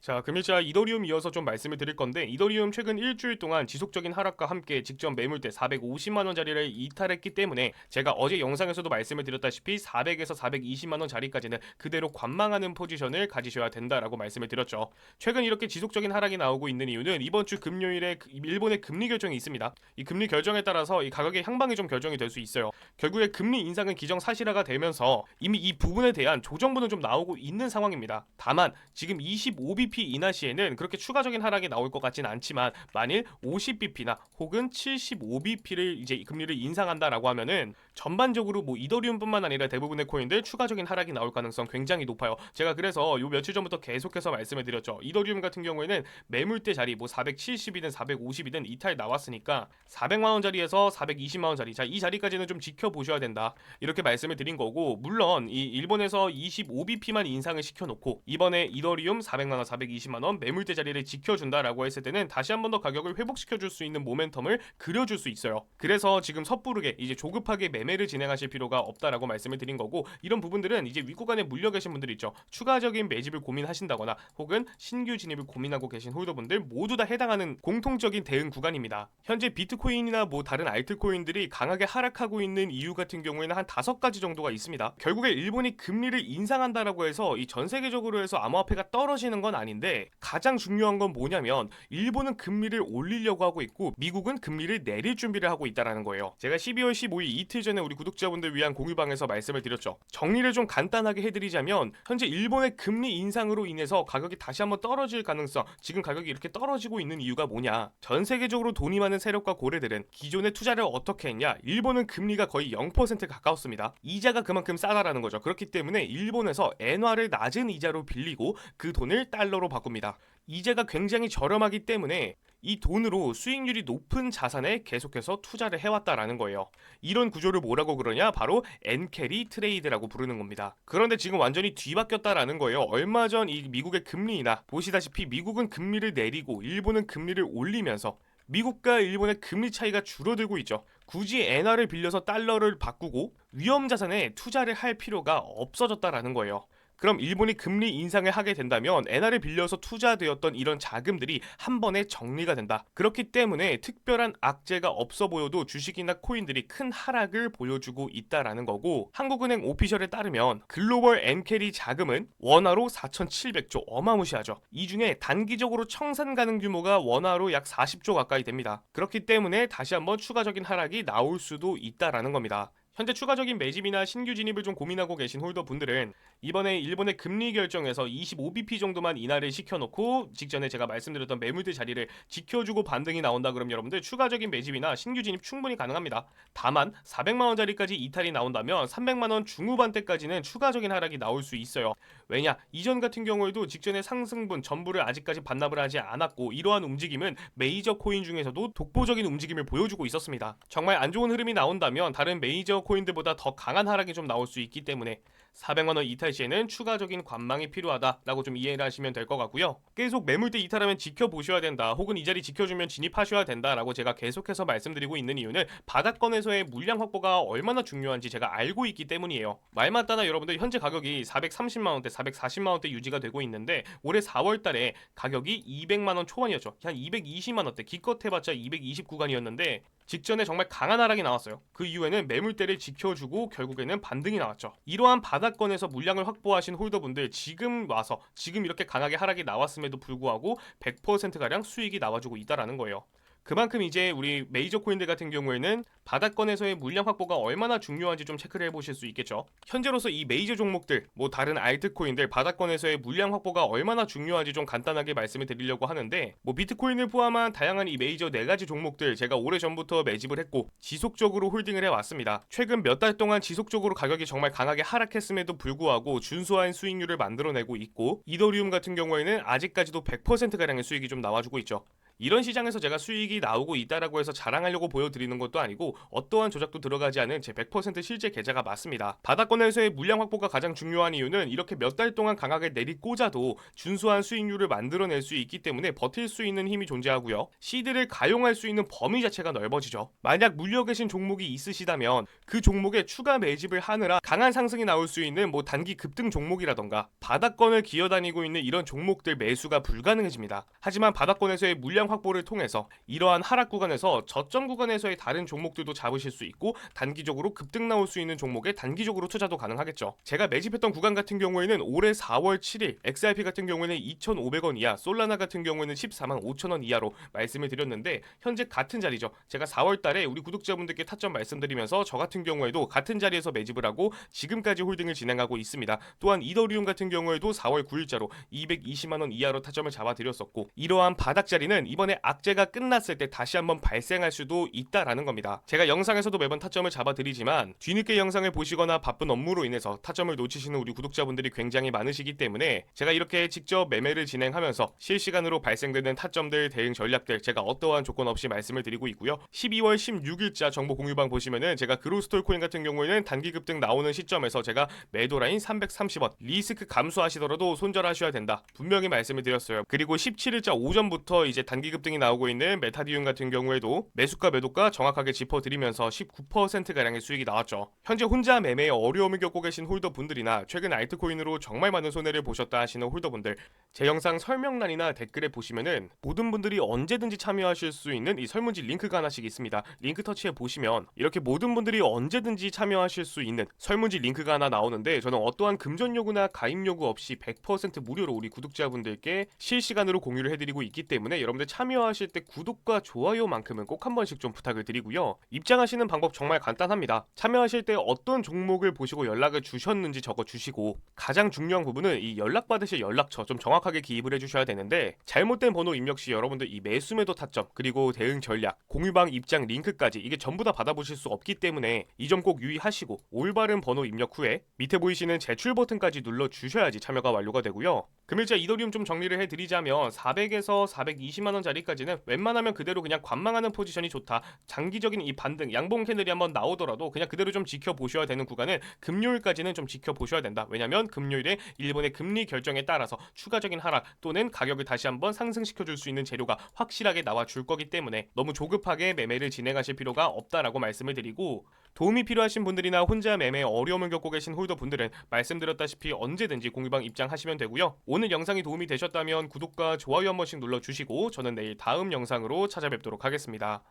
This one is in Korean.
자, 금일자 이더리움 이어서 좀 말씀을 드릴 건데, 이더리움 최근 일주일 동안 지속적인 하락과 함께 직전 매물대 450만 원짜리를 이탈했기 때문에 제가 어제 영상에서도 말씀을 드렸다시피 400에서 420만 원 자리까지는 그대로 관망하는 포지션을 가지셔야 된다라고 말씀을 드렸죠. 최근 이렇게 지속적인 하락이 나오고 있는 이유는 이번 주 금요일에 일본의 금리 결정이 있습니다. 이 금리 결정에 따라서 이 가격의 향방이 좀 결정이 될 수 있어요. 결국에 금리 인상은 기정사실화가 되면서 이미 이 부분에 대한 조정분은 좀 나오고 있는 상황입니다. 다만 지금 25bp 인하 시에는 그렇게 추가적인 하락이 나올 것 같진 않지만, 만일 50bp나 혹은 75bp를 이제 금리를 인상한다라고 하면은 전반적으로 뭐 이더리움뿐만 아니라 대부분의 코인들 추가적인 하락이 나올 가능성 굉장히 높아요. 제가 그래서 요 며칠 전부터 계속해서 말씀을 드렸죠. 이더리움 같은 경우에는 매물대 자리 뭐 470이든 450이든 이탈 나왔으니까 400만 원짜리에서 420만 원짜리, 자, 이 자리까지는 좀 지켜보셔야 된다, 이렇게 말씀을 드린 거고, 물론 이 일본에서 25bp만 인상을 시켜놓고 이번에 이더리움 400만 원, 420만 원 매물대 자리를 지켜준다라고 했을 때는 다시 한 번 더 가격을 회복시켜줄 수 있는 모멘텀을 그려줄 수 있어요. 그래서 지금 섣부르게 이제 조급하게 매매를 진행하실 필요가 없다라고 말씀을 드린 거고, 이런 부분들은 이제 윗구간에 물려 계신 분들 있죠. 추가적인 매집을 고민하신다거나 혹은 신규 진입을 고민하고 계신 홀더분들 모두 다 해당하는 공통적인 대응 구간입니다. 현재 비트코인이나 뭐 다른 알트코인들이 강하게 하락하고 있는 이유 같은 경우에는 한 5가지 정도가 있습니다. 결국에 일본이 금리를 인상한다라고 해서 이 전 세계적으로 해서 암호화폐가 떨어지는 건 아닌데, 가장 중요한 건 뭐냐면 일본은 금리를 올리려고 하고 있고 미국은 금리를 내릴 준비를 하고 있다라는 거예요. 제가 12월 15일 이틀 전에 우리 구독자분들 위한 공유방에서 말씀을 드렸죠. 정리를 좀 간단하게 해드리자면, 현재 일본의 금리 인상으로 인해서 가격이 다시 한번 떨어질 가능성, 지금 가격이 이렇게 떨어지고 있는 이유가 뭐냐, 전 세계적으로 돈이 많은 세력과 고래들은 기존의 투자를 어떻게 했냐, 일본은 금리가 거의 0%에 가까웠습니다. 이자가 그만큼 싸다라는 거죠. 그렇기 때문에 일본에서 엔화를 낮은 이자로 빌리고 그 돈을 달러로 바꿉니다. 이자가 굉장히 저렴하기 때문에 이 돈으로 수익률이 높은 자산에 계속해서 투자를 해왔다라는 거예요. 이런 구조를 뭐라고 그러냐? 바로 엔캐리 트레이드라고 부르는 겁니다. 그런데 지금 완전히 뒤바뀌었다라는 거예요. 얼마 전 이 미국의 금리 인하, 보시다시피 미국은 금리를 내리고 일본은 금리를 올리면서 미국과 일본의 금리 차이가 줄어들고 있죠. 굳이 엔화를 빌려서 달러를 바꾸고 위험 자산에 투자를 할 필요가 없어졌다라는 거예요. 그럼 일본이 금리 인상을 하게 된다면 엔화를 빌려서 투자되었던 이런 자금들이 한 번에 정리가 된다. 그렇기 때문에 특별한 악재가 없어 보여도 주식이나 코인들이 큰 하락을 보여주고 있다라는 거고, 한국은행 오피셜에 따르면 글로벌 엔캐리 자금은 원화로 4,700조, 어마무시하죠. 이 중에 단기적으로 청산 가능 규모가 원화로 약 40조 가까이 됩니다. 그렇기 때문에 다시 한번 추가적인 하락이 나올 수도 있다라는 겁니다. 현재 추가적인 매집이나 신규 진입을 좀 고민하고 계신 홀더분들은 이번에 일본의 금리 결정에서 25bp 정도만 인하를 시켜놓고 직전에 제가 말씀드렸던 매물대 자리를 지켜주고 반등이 나온다 그럼 여러분들 추가적인 매집이나 신규 진입 충분히 가능합니다. 다만 400만 원짜리까지 이탈이 나온다면 300만 원 중후반대까지는 추가적인 하락이 나올 수 있어요. 왜냐? 이전 같은 경우에도 직전에 상승분 전부를 아직까지 반납을 하지 않았고, 이러한 움직임은 메이저 코인 중에서도 독보적인 움직임을 보여주고 있었습니다. 정말 안 좋은 흐름이 나온다면 다른 메이저 코인들보다 더 강한 하락이 좀 나올 수 있기 때문에 400만 원 이탈 시에는 추가적인 관망이 필요하다라고 좀 이해를 하시면 될 것 같고요. 계속 매물대 이탈하면 지켜보셔야 된다, 혹은 이 자리 지켜주면 진입하셔야 된다라고 제가 계속해서 말씀드리고 있는 이유는 바닥권에서의 물량 확보가 얼마나 중요한지 제가 알고 있기 때문이에요. 말 맞다나 여러분들 현재 가격이 430만 원대, 440만 원대 유지가 되고 있는데 올해 4월 달에 가격이 200만 원 초반이었죠. 한 220만 원대, 기껏 해봤자 220 구간이었는데 직전에 정말 강한 하락이 나왔어요. 그 이후에는 매물대를 지켜주고 결국에는 반등이 나왔죠. 이러한 바닥권에서 물량을 확보하신 홀더분들 지금 와서 지금 이렇게 강하게 하락이 나왔음에도 불구하고 100%가량 수익이 나와주고 있다라는 거예요. 그만큼 이제 우리 메이저 코인들 같은 경우에는 바닥권에서의 물량 확보가 얼마나 중요한지 좀 체크를 해보실 수 있겠죠. 현재로서 이 메이저 종목들, 뭐 다른 알트코인들 바닥권에서의 물량 확보가 얼마나 중요한지 좀 간단하게 말씀을 드리려고 하는데, 뭐 비트코인을 포함한 다양한 이 메이저 4가지 종목들 제가 오래전부터 매집을 했고 지속적으로 홀딩을 해왔습니다. 최근 몇 달 동안 지속적으로 가격이 정말 강하게 하락했음에도 불구하고 준수한 수익률을 만들어내고 있고, 이더리움 같은 경우에는 아직까지도 100%가량의 수익이 좀 나와주고 있죠. 이런 시장에서 제가 수익이 나오고 있다라고 해서 자랑하려고 보여드리는 것도 아니고 어떠한 조작도 들어가지 않은 제 100% 실제 계좌가 맞습니다. 바닥권에서의 물량 확보가 가장 중요한 이유는 이렇게 몇 달 동안 강하게 내리꽂아도 준수한 수익률을 만들어낼 수 있기 때문에 버틸 수 있는 힘이 존재하고요. 시드를 가용할 수 있는 범위 자체가 넓어지죠. 만약 물려 계신 종목이 있으시다면 그 종목에 추가 매집을 하느라 강한 상승이 나올 수 있는 뭐 단기 급등 종목이라던가 바닥권을 기어다니고 있는 이런 종목들 매수가 불가능해집니다. 하지만 바닥권에서의 물량 확보를 통해서 이러한 하락 구간에서 저점 구간에서의 다른 종목들도 잡으실 수 있고 단기적으로 급등 나올 수 있는 종목에 단기적으로 투자도 가능하겠죠. 제가 매집했던 구간 같은 경우에는 올해 4월 7일 XRP 같은 경우에는 2,500원 이하, 솔라나 같은 경우에는 14만 5천원 이하로 말씀을 드렸는데 현재 같은 자리죠. 제가 4월 달에 우리 구독자분들께 타점 말씀드리면서 저 같은 경우에도 같은 자리에서 매집을 하고 지금까지 홀딩을 진행하고 있습니다. 또한 이더리움 같은 경우에도 4월 9일자로 220만원 이하로 타점을 잡아드렸었고 이러한 바닥 자리는 이번에 악재가 끝났을 때 다시 한번 발생할 수도 있다라는 겁니다. 제가 영상에서도 매번 타점을 잡아드리지만 뒤늦게 영상을 보시거나 바쁜 업무로 인해서 타점을 놓치시는 우리 구독자분들이 굉장히 많으시기 때문에 제가 이렇게 직접 매매를 진행하면서 실시간으로 발생되는 타점들, 대응 전략들 제가 어떠한 조건 없이 말씀을 드리고 있고요. 12월 16일자 정보 공유방 보시면은 제가 그로스톨 코인 같은 경우에는 단기 급등 나오는 시점에서 제가 매도 라인 330원 리스크 감수하시더라도 손절하셔야 된다 분명히 말씀을 드렸어요. 그리고 17일자 오전부터 이제 단기 급등이 나오고 있는 메타디움 같은 경우에도 매수가 매도가 정확하게 짚어드리면서 19%가량의 수익이 나왔죠. 현재 혼자 매매에 어려움을 겪고 계신 홀더분들이나 최근 알트코인으로 정말 많은 손해를 보셨다 하시는 홀더분들 제 영상 설명란이나 댓글에 보시면은 모든 분들이 언제든지 참여하실 수 있는 이 설문지 링크가 하나씩 있습니다. 링크 터치해 보시면 이렇게 모든 분들이 언제든지 참여하실 수 있는 설문지 링크가 하나 나오는데 저는 어떠한 금전 요구나 가입 요구 없이 100% 무료로 우리 구독자분들께 실시간으로 공유를 해드리고 있기 때문에 여러분들 참여하실 때 구독과 좋아요만큼은 꼭 한 번씩 좀 부탁을 드리고요. 입장하시는 방법 정말 간단합니다. 참여하실 때 어떤 종목을 보시고 연락을 주셨는지 적어주시고 가장 중요한 부분은 이 연락받으실 연락처 좀 정확하게 기입을 해주셔야 되는데 잘못된 번호 입력 시 여러분들 이 매수 매도 타점 그리고 대응 전략 공유방 입장 링크까지 이게 전부 다 받아보실 수 없기 때문에 이 점 꼭 유의하시고 올바른 번호 입력 후에 밑에 보이시는 제출 버튼까지 눌러주셔야지 참여가 완료가 되고요. 금일자 이더리움 좀 정리를 해드리자면 400에서 420만원 자리까지는 웬만하면 그대로 그냥 관망하는 포지션이 좋다. 장기적인 이 반등 양봉 캔들이 한번 나오더라도 그냥 그대로 좀 지켜보셔야 되는 구간은 금요일까지는 좀 지켜보셔야 된다. 왜냐면 금요일에 일본의 금리 결정에 따라서 추가적인 하락 또는 가격을 다시 한번 상승시켜줄 수 있는 재료가 확실하게 나와줄 거기 때문에 너무 조급하게 매매를 진행하실 필요가 없다라고 말씀을 드리고 도움이 필요하신 분들이나 혼자 매매에 어려움을 겪고 계신 홀더분들은 말씀드렸다시피 언제든지 공유방 입장하시면 되고요. 오늘 영상이 도움이 되셨다면 구독과 좋아요 한 번씩 눌러주시고 저는 내일 다음 영상으로 찾아뵙도록 하겠습니다.